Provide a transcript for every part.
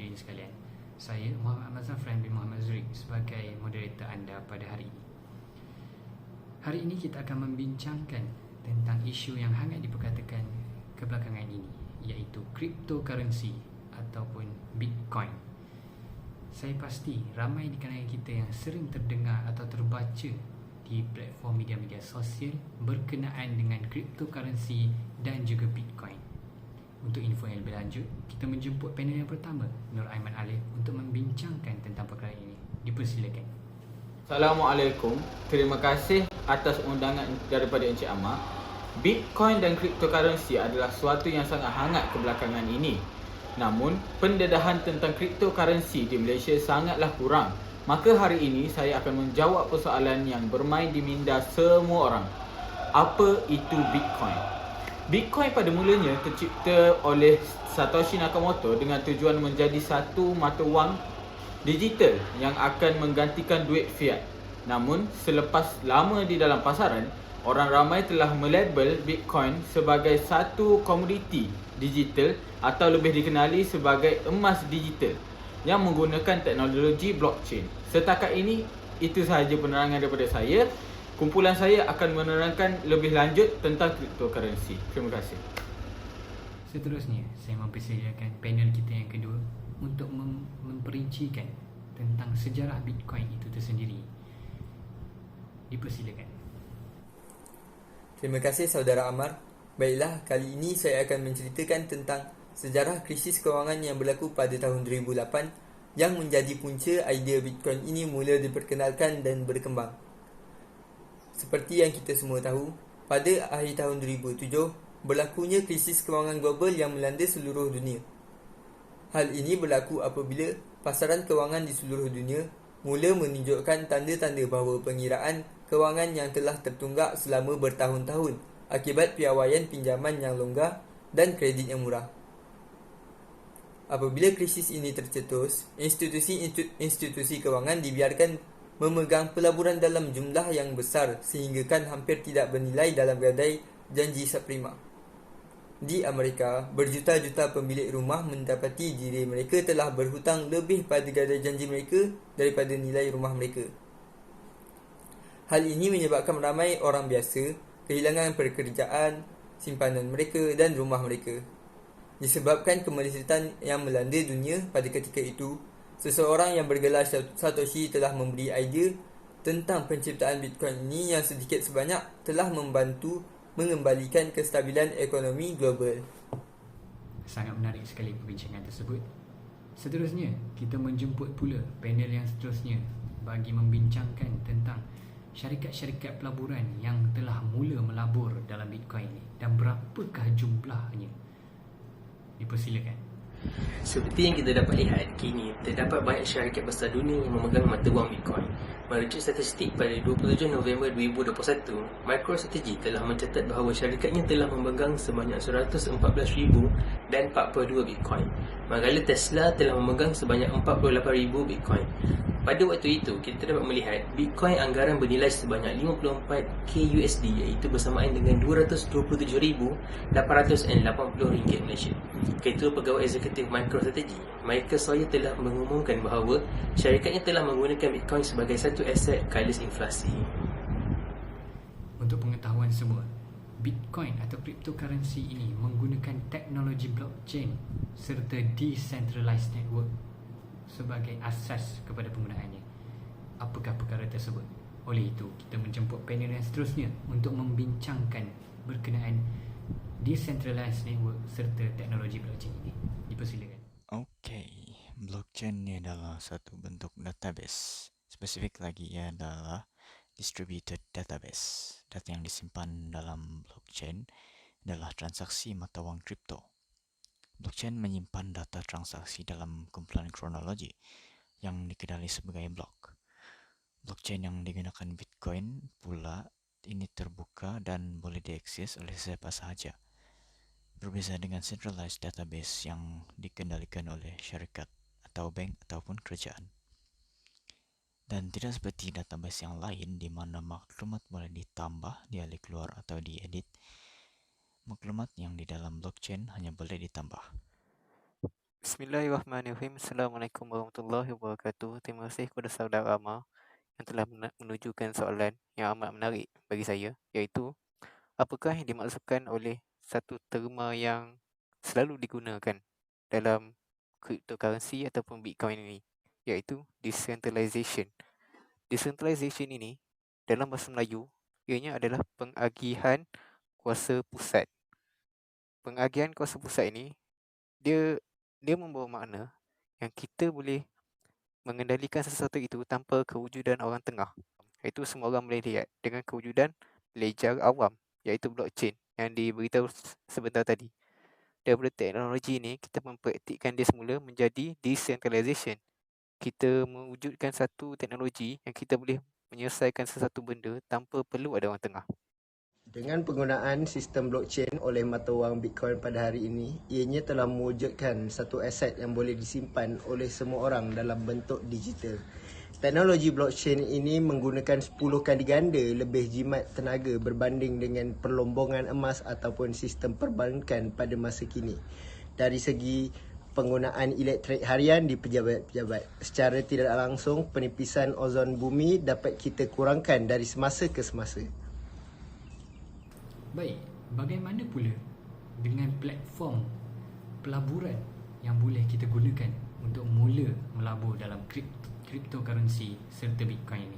hadirin sekalian. Saya Muhammad Ahmad Zafran bin Muhammad Zurik sebagai moderator anda pada hari ini. Hari ini kita akan membincangkan tentang isu yang hangat diperkatakan kebelakangan ini, iaitu cryptocurrency ataupun Bitcoin. Saya pasti ramai di kalangan kita yang sering terdengar atau terbaca di platform media-media sosial berkenaan dengan cryptocurrency dan juga Bitcoin. Untuk info yang lebih lanjut, kita menjemput panel yang pertama, Nur Aiman Alif, untuk membincangkan tentang perkara ini. Dipersilakan. Assalamualaikum. Terima kasih atas undangan daripada Encik Amar. Bitcoin dan cryptocurrency adalah suatu yang sangat hangat kebelakangan ini. Namun, pendedahan tentang cryptocurrency di Malaysia sangatlah kurang. Maka hari ini saya akan menjawab persoalan yang bermain di minda semua orang. Apa itu Bitcoin? Bitcoin pada mulanya tercipta oleh Satoshi Nakamoto dengan tujuan menjadi satu mata wang digital yang akan menggantikan duit fiat. Namun, selepas lama di dalam pasaran, orang ramai telah melabel Bitcoin sebagai satu komoditi digital atau lebih dikenali sebagai emas digital yang menggunakan teknologi blockchain. Setakat ini, itu sahaja penerangan daripada saya. Kumpulan saya akan menerangkan lebih lanjut tentang cryptocurrency. Terima kasih. Seterusnya, saya mempersilakan panel kita yang kedua untuk memperincikan tentang sejarah Bitcoin itu tersendiri. Dipersilakan. Terima kasih saudara Amar. Baiklah, kali ini saya akan menceritakan tentang sejarah krisis kewangan yang berlaku pada tahun 2008 yang menjadi punca idea Bitcoin ini mula diperkenalkan dan berkembang. Seperti yang kita semua tahu, pada akhir tahun 2007, berlakunya krisis kewangan global yang melanda seluruh dunia. Hal ini berlaku apabila pasaran kewangan di seluruh dunia mula menunjukkan tanda-tanda bahawa pengiraan kewangan yang telah tertunggak selama bertahun-tahun akibat piawaian pinjaman yang longgar dan kredit yang murah. Apabila krisis ini tercetus, institusi kewangan dibiarkan memegang pelaburan dalam jumlah yang besar sehinggakan hampir tidak bernilai dalam gadai janji subprima. Di Amerika, berjuta-juta pemilik rumah mendapati diri mereka telah berhutang lebih pada gadai janji mereka daripada nilai rumah mereka. Hal ini menyebabkan ramai orang biasa kehilangan pekerjaan, simpanan mereka dan rumah mereka. Disebabkan kemelisahan yang melanda dunia pada ketika itu, seseorang yang bergelar Satoshi telah memberi idea tentang penciptaan Bitcoin ini yang sedikit sebanyak telah membantu mengembalikan kestabilan ekonomi global. Sangat menarik sekali perbincangan tersebut. Seterusnya, kita menjemput pula panel yang seterusnya bagi membincangkan tentang syarikat-syarikat pelaburan yang telah mula melabur dalam Bitcoin ini dan berapakah jumlahnya. Dipersilakan. Seperti yang kita dapat lihat, kini terdapat banyak syarikat besar dunia yang memegang mata wang Bitcoin. Merujuk statistik pada 27 November 2021, MicroStrategy telah mencatat bahawa syarikatnya telah memegang sebanyak 114,042 Bitcoin, manakala Tesla telah memegang sebanyak 48,000 Bitcoin. Pada waktu itu, kita dapat melihat Bitcoin anggaran bernilai sebanyak 54k USD, iaitu bersamaan dengan RM227,880 Malaysia. Ketua Pegawai Eksekutif MicroStrategy, Michael Sawyer, telah mengumumkan bahawa syarikatnya telah menggunakan Bitcoin sebagai satu aset kalis inflasi. Untuk pengetahuan semua, Bitcoin atau cryptocurrency ini menggunakan teknologi blockchain serta decentralized network sebagai asas kepada penggunaannya. Apakah perkara tersebut? Oleh itu, kita menjemput panel yang seterusnya untuk membincangkan berkenaan decentralized network serta teknologi blockchain ini. Dipersilakan. Okey, blockchain ni adalah satu bentuk database. Spesifik lagi, ia adalah distributed database. Data yang disimpan dalam blockchain adalah transaksi mata wang kripto. Blockchain menyimpan data transaksi dalam kumpulan kronologi yang dikenali sebagai blok. Blockchain yang digunakan Bitcoin pula ini terbuka dan boleh diakses oleh siapa sahaja. Berbeza dengan centralized database yang dikendalikan oleh syarikat atau bank ataupun kerajaan. Dan tidak seperti database yang lain di mana maklumat boleh ditambah, dialih keluar atau diedit. Maklumat yang di dalam blockchain hanya boleh ditambah. Bismillahirrahmanirrahim. Assalamualaikum warahmatullahi wabarakatuh. Terima kasih kepada saudara Amar yang telah menunjukkan soalan yang amat menarik bagi saya, iaitu apakah yang dimaksudkan oleh satu terma yang selalu digunakan dalam cryptocurrency ataupun Bitcoin ini, iaitu decentralization. Decentralization ini dalam bahasa Melayu ianya adalah pengagihan kuasa pusat. Pengagihan kuasa pusat ini dia membawa makna yang kita boleh mengendalikan sesuatu itu tanpa kewujudan orang tengah, iaitu semua orang boleh lihat dengan kewujudan ledger awam, iaitu blockchain yang diberitahu sebentar tadi. Daripada teknologi ini, kita mempraktikkan dia semula menjadi decentralization. Kita mewujudkan satu teknologi yang kita boleh menyelesaikan sesuatu benda tanpa perlu ada orang tengah. Dengan penggunaan sistem blockchain oleh mata wang Bitcoin pada hari ini, ianya telah mewujudkan satu aset yang boleh disimpan oleh semua orang dalam bentuk digital. Teknologi blockchain ini menggunakan 10 kali ganda lebih jimat tenaga berbanding dengan perlombongan emas ataupun sistem perbankan pada masa kini. Dari segi penggunaan elektrik harian di pejabat-pejabat, secara tidak langsung penipisan ozon bumi dapat kita kurangkan dari semasa ke semasa. Baik, bagaimana pula dengan platform pelaburan yang boleh kita gunakan untuk mula melabur dalam cryptocurrency serta Bitcoin ini?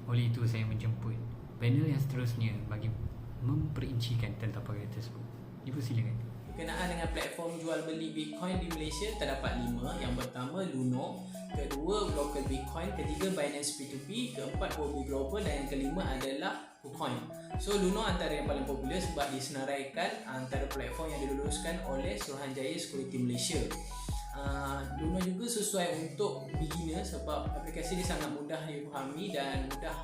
Oleh itu, saya menjemput panel yang seterusnya bagi memperincikan tentang perkara tersebut. Dipersilakan. Berkenaan dengan platform jual beli Bitcoin di Malaysia terdapat 5. Yang pertama Luno, kedua Local Bitcoin, ketiga Binance P2P, keempat Huobi Global dan yang kelima adalah KuCoin. So Luno antara yang paling popular sebab disenaraikan antara platform yang diluluskan oleh Suruhanjaya Security Malaysia. Luno juga sesuai untuk beginner sebab aplikasi dia sangat mudah dipahami dan mudah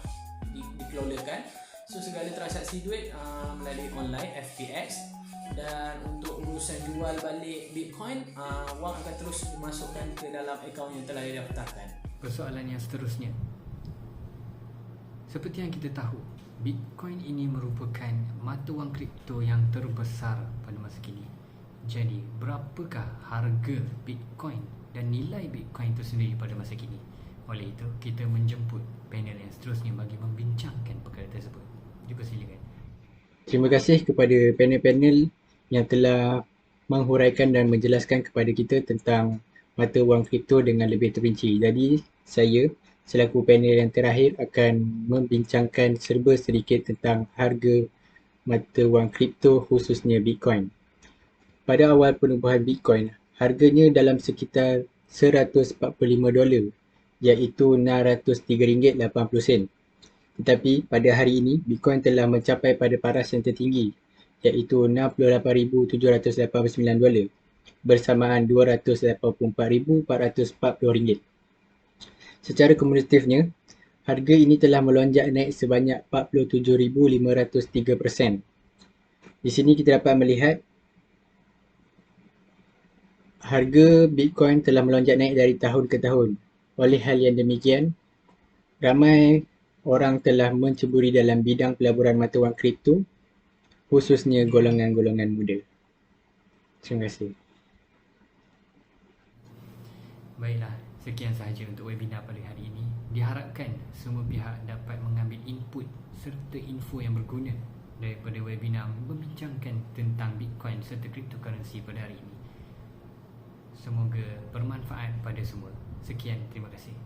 dikelolakan. So segala transaksi duit melalui online FTX. Dan untuk urusan jual balik Bitcoin, wang akan terus dimasukkan ke dalam akaun yang telah didaftarkan. Persoalan yang seterusnya, seperti yang kita tahu, Bitcoin ini merupakan mata wang kripto yang terbesar pada masa kini. Jadi, berapakah harga Bitcoin dan nilai Bitcoin itu sendiri pada masa kini? Oleh itu, kita menjemput panel yang seterusnya bagi membincangkan perkara tersebut. Dipersilakan. Terima kasih kepada panel-panel yang telah menghuraikan dan menjelaskan kepada kita tentang mata wang kripto dengan lebih terperinci. Jadi, saya selaku panel yang terakhir akan membincangkan serba sedikit tentang harga mata wang kripto khususnya Bitcoin. Pada awal penubuhan Bitcoin, harganya dalam sekitar $145, iaitu RM603.80. Tetapi pada hari ini, Bitcoin telah mencapai pada paras yang tertinggi, iaitu $68,789 bersamaan RM284,440. Secara kumulatifnya, harga ini telah melonjak naik sebanyak 47,503%. Di sini kita dapat melihat harga Bitcoin telah melonjak naik dari tahun ke tahun. Oleh hal yang demikian, ramai orang telah menceburi dalam bidang pelaburan mata wang kripto, khususnya golongan-golongan muda. Terima kasih. Baiklah, sekian sahaja untuk webinar pada hari ini. Diharapkan semua pihak dapat mengambil input serta info yang berguna daripada webinar membincangkan tentang Bitcoin serta cryptocurrency pada hari ini. Semoga bermanfaat pada semua. Sekian, terima kasih.